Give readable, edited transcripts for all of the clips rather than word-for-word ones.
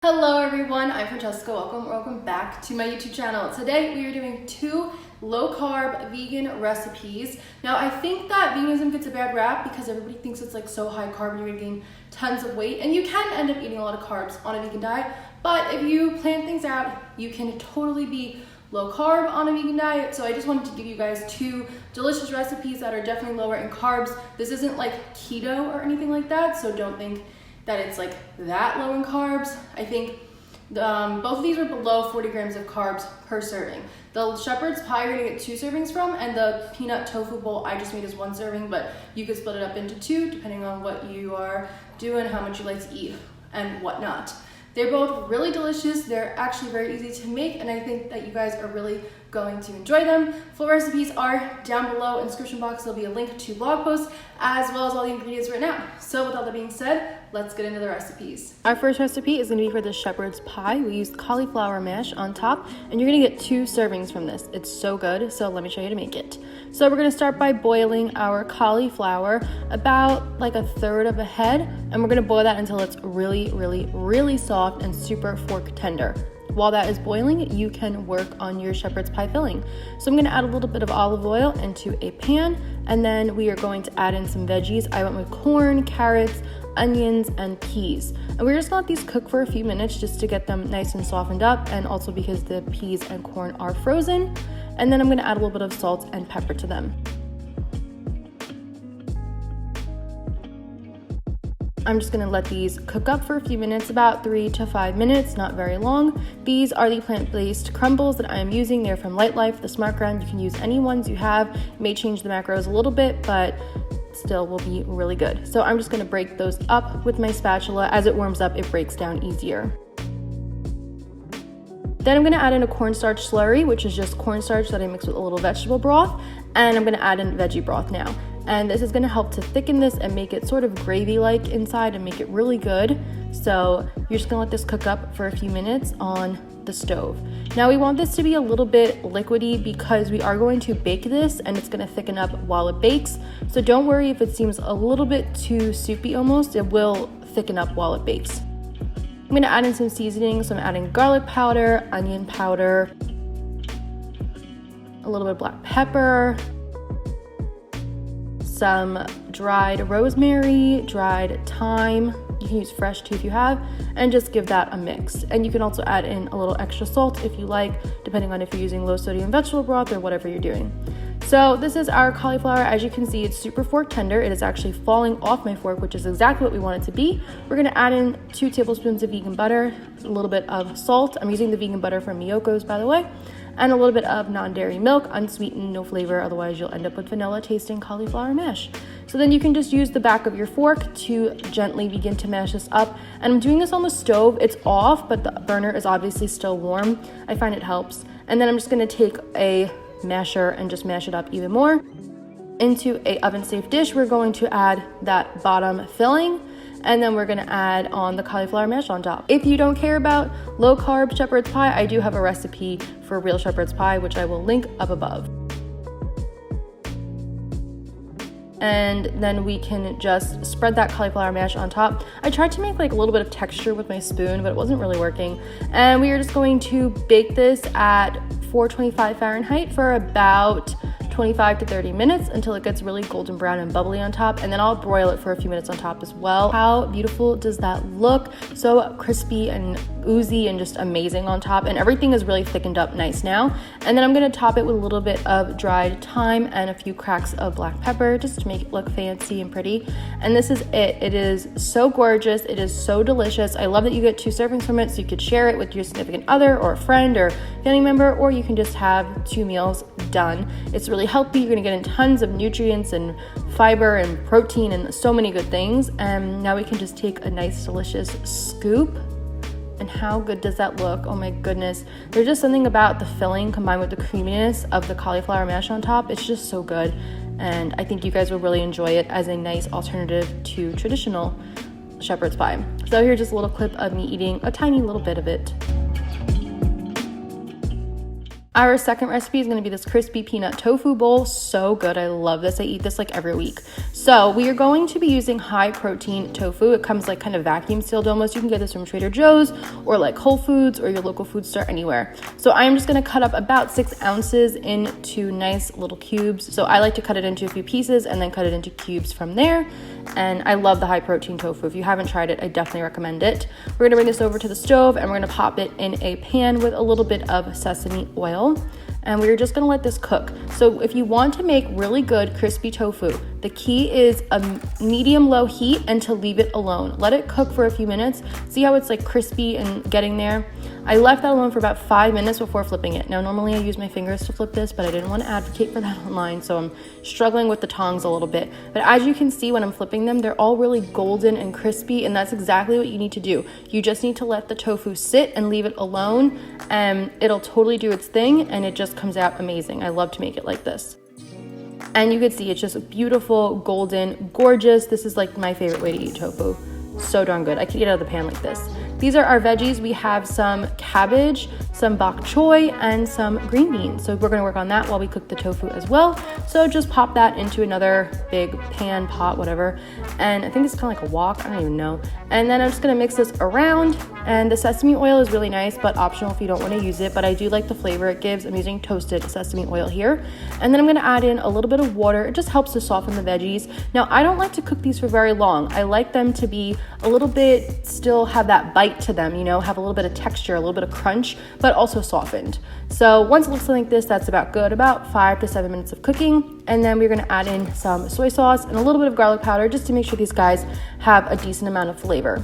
Hello everyone, I'm Francesca. Welcome back to my YouTube channel. Today we are doing 2 low-carb vegan recipes. Now I think that veganism gets a bad rap because everybody thinks it's like so high carb and you're gonna gain tons of weight, and you can end up eating a lot of carbs on a vegan diet, but if you plan things out, you can totally be low carb on a vegan diet. So I just wanted to give you guys 2 delicious recipes that are definitely lower in carbs. This isn't like keto or anything like that, so don't think that it's like that low in carbs. I think both of these are below 40 grams of carbs per serving. The shepherd's pie you're gonna get 2 servings from, and the peanut tofu bowl I just made is 1 serving, but you could split it up into 2 depending on what you are doing, how much you like to eat and whatnot. They're both really delicious. They're actually very easy to make, and I think that you guys are really going to enjoy them. Full recipes are down below in the description box. There'll be a link to blog posts as well as all the ingredients written out. So with all that being said, let's get into the recipes. Our first recipe is gonna be for the shepherd's pie. We used cauliflower mash on top, and you're gonna get 2 servings from this. It's so good, so let me show you how to make it. So we're gonna start by boiling our cauliflower about like 1/3 of a head, and we're gonna boil that until it's really soft and super fork tender. While that is boiling, you can work on your shepherd's pie filling. So I'm gonna add a little bit of olive oil into a pan, and then we are going to add in some veggies. I went with corn, carrots, onions, and peas. And we're just gonna let these cook for a few minutes just to get them nice and softened up, and also because the peas and corn are frozen. And then I'm gonna add a little bit of salt and pepper to them. I'm just gonna let these cook up for a few minutes, about 3 to 5 minutes, not very long. These are the plant-based crumbles that I am using. They're from Lightlife, the Smart Ground. You can use any ones you have. It may change the macros a little bit, but still will be really good. So I'm just gonna break those up with my spatula. As it warms up, it breaks down easier. Then I'm gonna add in a cornstarch slurry, which is just cornstarch that I mix with a little vegetable broth, and I'm gonna add in veggie broth now. And this is gonna help to thicken this and make it sort of gravy-like inside and make it really good. So you're just gonna let this cook up for a few minutes on the stove. Now we want this to be a little bit liquidy because we are going to bake this, and it's gonna thicken up while it bakes. So don't worry if it seems a little bit too soupy almost, it will thicken up while it bakes. I'm gonna add in some seasoning. So I'm adding garlic powder, onion powder, a little bit of black pepper, some dried rosemary, dried thyme. You can use fresh too if you have, and just give that a mix. And you can also add in a little extra salt if you like, depending on if you're using low sodium vegetable broth or whatever you're doing. So this is our cauliflower. As you can see, it's super fork tender. It is actually falling off my fork, which is exactly what we want it to be. We're gonna add in 2 tablespoons of vegan butter, a little bit of salt. I'm using the vegan butter from Miyoko's, by the way, and a little bit of non-dairy milk, unsweetened, no flavor, otherwise you'll end up with vanilla tasting cauliflower mash. So then you can just use the back of your fork to gently begin to mash this up. And I'm doing this on the stove. It's off, but the burner is obviously still warm. I find it helps. And then I'm just gonna take a masher and just mash it up even more. Into a oven-safe dish, we're going to add that bottom filling, and then we're gonna add on the cauliflower mash on top. If you don't care about low-carb shepherd's pie, I do have a recipe for real shepherd's pie, which I will link up above. And then we can just spread that cauliflower mash on top. I tried to make like a little bit of texture with my spoon, but it wasn't really working. And we are just going to bake this at 425 Fahrenheit for about 25 to 30 minutes until it gets really golden brown and bubbly on top, and then I'll broil it for a few minutes on top as well. How beautiful does that look? So crispy and oozy and just amazing on top, and everything is really thickened up nice now. And then I'm gonna top it with a little bit of dried thyme and a few cracks of black pepper just to make it look fancy and pretty. And this is it. It is so gorgeous. It is so delicious. I love that you get 2 servings from it, so you could share it with your significant other or a friend or family member, or you can just have 2 meals done. It's really healthy. You're gonna get in tons of nutrients and fiber and protein and so many good things. And now we can just take a nice delicious scoop. And how good does that look? Oh my goodness. There's just something about the filling combined with the creaminess of the cauliflower mash on top. It's just so good. And I think you guys will really enjoy it as a nice alternative to traditional shepherd's pie. So here's just a little clip of me eating a tiny little bit of it. Our second recipe is going to be this crispy peanut tofu bowl. So good. I love this. I eat this like every week. So we are going to be using high protein tofu. It comes like kind of vacuum sealed almost. You can get this from Trader Joe's or like Whole Foods or your local food store, anywhere. So I'm just going to cut up about 6 ounces into nice little cubes. So I like to cut it into a few pieces and then cut it into cubes from there. And I love the high protein tofu. If you haven't tried it, I definitely recommend it. We're going to bring this over to the stove and we're going to pop it in a pan with a little bit of sesame oil. And we're just going to let this cook. So if you want to make really good crispy tofu, the key is a medium low heat and to leave it alone. Let it cook for a few minutes. See how it's like crispy and getting there? I left that alone for about 5 minutes before flipping it. Now normally I use my fingers to flip this, but I didn't want to advocate for that online, so I'm struggling with the tongs a little bit. But as you can see when I'm flipping them, they're all really golden and crispy, and that's exactly what you need to do. You just need to let the tofu sit and leave it alone, and it'll totally do its thing, and it just comes out amazing. I love to make it like this. And you can see it's just beautiful, golden, gorgeous. This is like my favorite way to eat tofu. So darn good. I could eat it out of the pan like this. These are our veggies. We have some cabbage, some bok choy, and some green beans. So we're gonna work on that while we cook the tofu as well. So just pop that into another big pan, pot, whatever. And I think it's kind of like a wok, I don't even know. And then I'm just gonna mix this around. And the sesame oil is really nice, but optional if you don't wanna use it. But I do like the flavor it gives. I'm using toasted sesame oil here. And then I'm gonna add in a little bit of water. It just helps to soften the veggies. Now, I don't like to cook these for very long. I like them to be a little bit, still have that bite to them, you know, have a little bit of texture, a little bit of crunch, but also softened. So once it looks like this, that's about good, about 5 to 7 minutes of cooking. And then we're gonna add in some soy sauce and a little bit of garlic powder just to make sure these guys have a decent amount of flavor.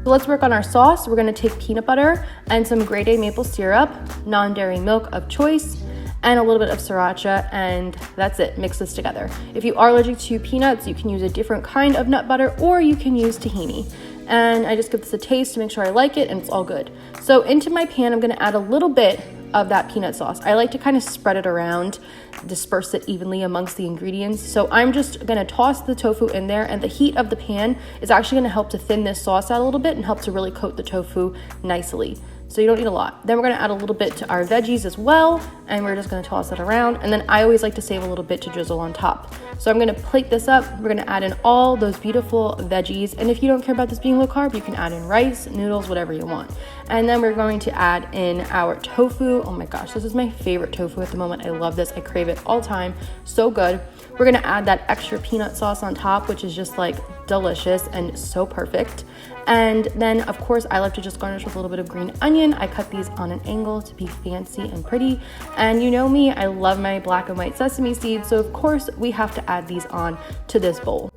So let's work on our sauce. We're gonna take peanut butter and some grade A maple syrup, non-dairy milk of choice, and a little bit of sriracha, and that's it. Mix this together. If you are allergic to peanuts, you can use a different kind of nut butter, or you can use tahini. And I just give this a taste to make sure I like it, and it's all good. So into my pan, I'm gonna add a little bit of that peanut sauce. I like to kind of spread it around, disperse it evenly amongst the ingredients. So I'm just gonna toss the tofu in there, and the heat of the pan is actually gonna help to thin this sauce out a little bit and help to really coat the tofu nicely. So you don't need a lot. Then we're gonna add a little bit to our veggies as well, and we're just gonna toss it around. And then I always like to save a little bit to drizzle on top. So I'm gonna plate this up. We're gonna add in all those beautiful veggies. And if you don't care about this being low carb, you can add in rice, noodles, whatever you want. And then we're going to add in our tofu. Oh my gosh, this is my favorite tofu at the moment. I love this, I crave it all the time, so good. We're gonna add that extra peanut sauce on top, which is just like delicious and so perfect. And then of course I like to just garnish with a little bit of green onion. I cut these on an angle to be fancy and pretty. And you know me, I love my black and white sesame seeds. So of course we have to add these on to this bowl.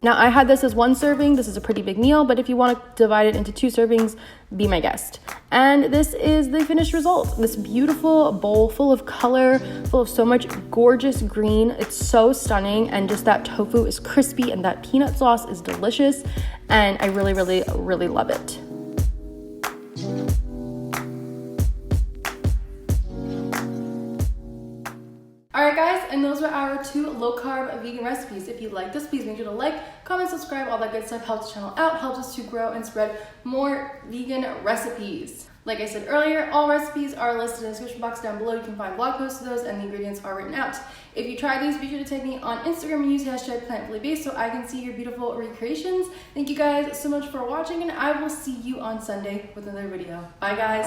Now I had this as 1 serving. This is a pretty big meal, but if you want to divide it into 2 servings, be my guest. And this is the finished result. This beautiful bowl full of color, full of so much gorgeous green. It's so stunning, and just that tofu is crispy and that peanut sauce is delicious. And I really, really, really love it. Alright guys, and those were our 2 low-carb vegan recipes. If you like this, please make sure to like, comment, subscribe, all that good stuff helps the channel out, helps us to grow and spread more vegan recipes. Like I said earlier, all recipes are listed in the description box down below. You can find blog posts of those and the ingredients are written out. If you try these, be sure to tag me on Instagram and use hashtag plantifullybased so I can see your beautiful recreations. Thank you guys so much for watching, and I will see you on Sunday with another video. Bye guys.